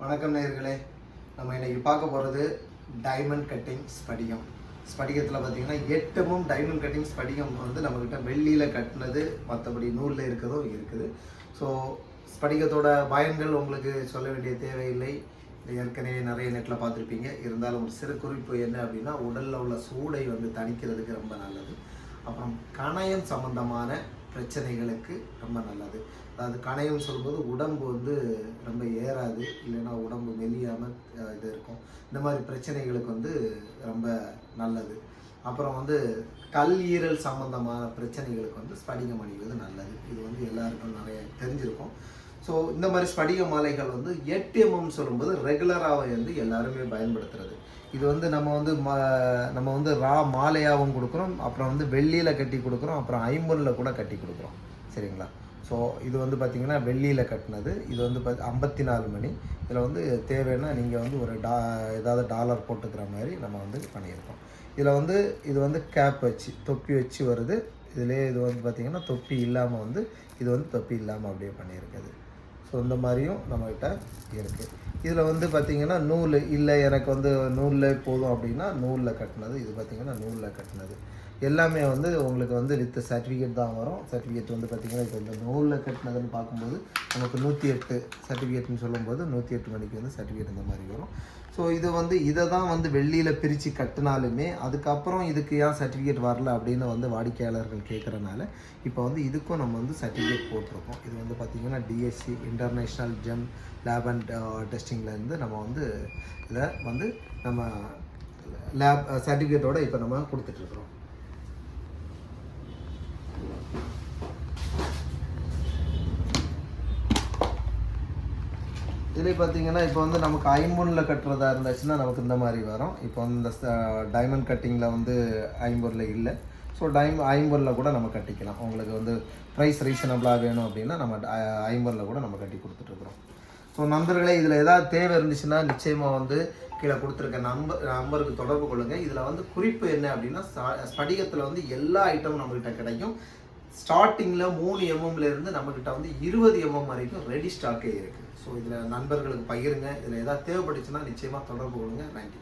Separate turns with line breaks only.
வணக்கம் நேயர்களே. நம்ம இன்னைக்கு பார்க்க போகிறது டைமண்ட் கட்டிங் ஸ்படிகம். ஸ்படிகத்தில் பார்த்தீங்கன்னா 8 டைமண்ட் கட்டிங் ஸ்படிகம் வந்து நம்மக்கிட்ட வெள்ளியில் கட்டினது, மற்றபடி நூலில் இருக்கிறதும் இருக்குது. ஸோ ஸ்படிகத்தோட பயன்கள் உங்களுக்கு சொல்ல வேண்டிய தேவையில்லை, ஏற்கனவே நிறைய நெட்டில் பார்த்துருப்பீங்க. இருந்தாலும் ஒரு சிறு குறிப்பு என்ன அப்படின்னா, உடலில் உள்ள சூடை வந்து தணிக்கிறதுக்கு ரொம்ப நல்லது. அப்புறம் கணையம் சம்பந்தமான பிரச்சனைகளுக்கு ரொம்ப நல்லது. அதாவது கணையம் சொல்லும்போது உடம்பு வந்து ரொம்ப ஏறாது, இல்லைன்னா உடம்பு மெலியாமல் இது இருக்கும். இந்த மாதிரி பிரச்சனைகளுக்கு வந்து ரொம்ப நல்லது. அப்புறம் வந்து கல்லீரல் சம்பந்தமான பிரச்சனைகளுக்கு வந்து ஸ்படிகம் அணிவது நல்லது. இது வந்து எல்லாருக்கும் நிறைய தெரிஞ்சிருக்கும். ஸோ இந்த மாதிரி ஸ்படிக மாலைகள் வந்து 8 mm சொல்லும்போது ரெகுலராக வந்து எல்லாருமே பயன்படுத்துறது. இது வந்து நம்ம வந்து ரா மாலையாகவும் கொடுக்குறோம், அப்புறம் வந்து வெள்ளியில் கட்டி கொடுக்குறோம், அப்புறம் ஐம்பொன்னில் கூட கட்டி கொடுக்குறோம். சரிங்களா? ஸோ இது வந்து பார்த்திங்கன்னா வெள்ளியில் கட்டினது. இது வந்து 54 மணி. இதில் வந்து தேவைன்னா நீங்கள் வந்து ஒரு ஏதாவது டாலர் போட்டுக்கிற மாதிரி நம்ம வந்து பண்ணியிருக்கோம். இதில் வந்து இது வந்து கேப் வச்சு தொப்பி வச்சு வருது. இதிலே இது வந்து பார்த்திங்கன்னா தொப்பி இல்லாமல் வந்து இது வந்து தொப்பி இல்லாமல் அப்படியே பண்ணியிருக்குது. ஸோ இந்த மாதிரியும் நம்மகிட்ட இருக்குது. இதில் வந்து பார்த்திங்கன்னா நூல் இல்லை, எனக்கு வந்து நூலில் போதும் அப்படின்னா நூலில் கட்டினது. இது பார்த்திங்கன்னா நூலில் கட்டினது எல்லாமே வந்து உங்களுக்கு வந்து வித் சர்டிஃபிகேட் தான் வரும். சர்டிஃபிகேட் வந்து பார்த்திங்கன்னா இப்போ இந்த நூலில் கட்டினதுன்னு பார்க்கும்போது நமக்கு 108 சர்டிஃபிகேட்னு சொல்லும்போது 108 மணிக்கு வந்து சர்டிஃபிகேட் இந்த மாதிரி வரும். ஸோ இது வந்து இதை தான் வந்து வெள்ளியில் பிரித்து கட்டினாலுமே அதுக்கப்புறம் இதுக்கு ஏன் சர்டிஃபிகேட் வரல அப்படின்னு வந்து வாடிக்கையாளர்கள் கேட்குறனால இப்போ வந்து இதுக்கும் நம்ம வந்து சர்டிஃபிகேட் போட்டிருக்கோம். இது வந்து பார்த்திங்கன்னா DSC International Gem Lab and டெஸ்டிங்லேருந்து நம்ம வந்து இதை வந்து நம்ம லேப் சர்டிஃபிகேட்டோடு இப்போ நம்ம கொடுத்துட்ருக்குறோம். இதில் பார்த்திங்கன்னா இப்போ வந்து நமக்கு ஐம்பொன்னில் கட்டுறதா இருந்துச்சுன்னா நமக்கு இந்த மாதிரி வரும். இப்போ வந்து இந்த டைமண்ட் கட்டிங்கில் வந்து ஐம்பொன்னில் இல்லை. ஸோ ஐம்பொன்னில் கூட நம்ம கட்டிக்கலாம். உங்களுக்கு வந்து ப்ரைஸ் ரீசனபிளாக வேணும் அப்படின்னா நம்ம ஐம்பொன்னில் கூட நம்ம கட்டி கொடுத்துட்ருக்குறோம். ஸோ நண்பர்களே, இதில் ஏதாவது தேவை இருந்துச்சுன்னா நிச்சயமாக வந்து கீழே கொடுத்துருக்க நம்பருக்கு தொடர்பு கொள்ளுங்கள். இதில் வந்து குறிப்பு என்ன அப்படின்னா, ஸ்படிகத்தில் வந்து எல்லா ஐட்டமும் நம்மகிட்ட கிடைக்கும். ஸ்டார்டிங்கில் 3 mmலேருந்து நம்மக்கிட்ட வந்து 20 mm வரைக்கும் ரெடி ஸ்டாக்கே இருக்குது. ஸோ இதில் நண்பர்களுக்கு பகிருங்க. இதில் ஏதாவது தேவைப்பட்டுச்சுன்னா நிச்சயமாக தொடர்பு கொள்ளுங்கள். நன்றி.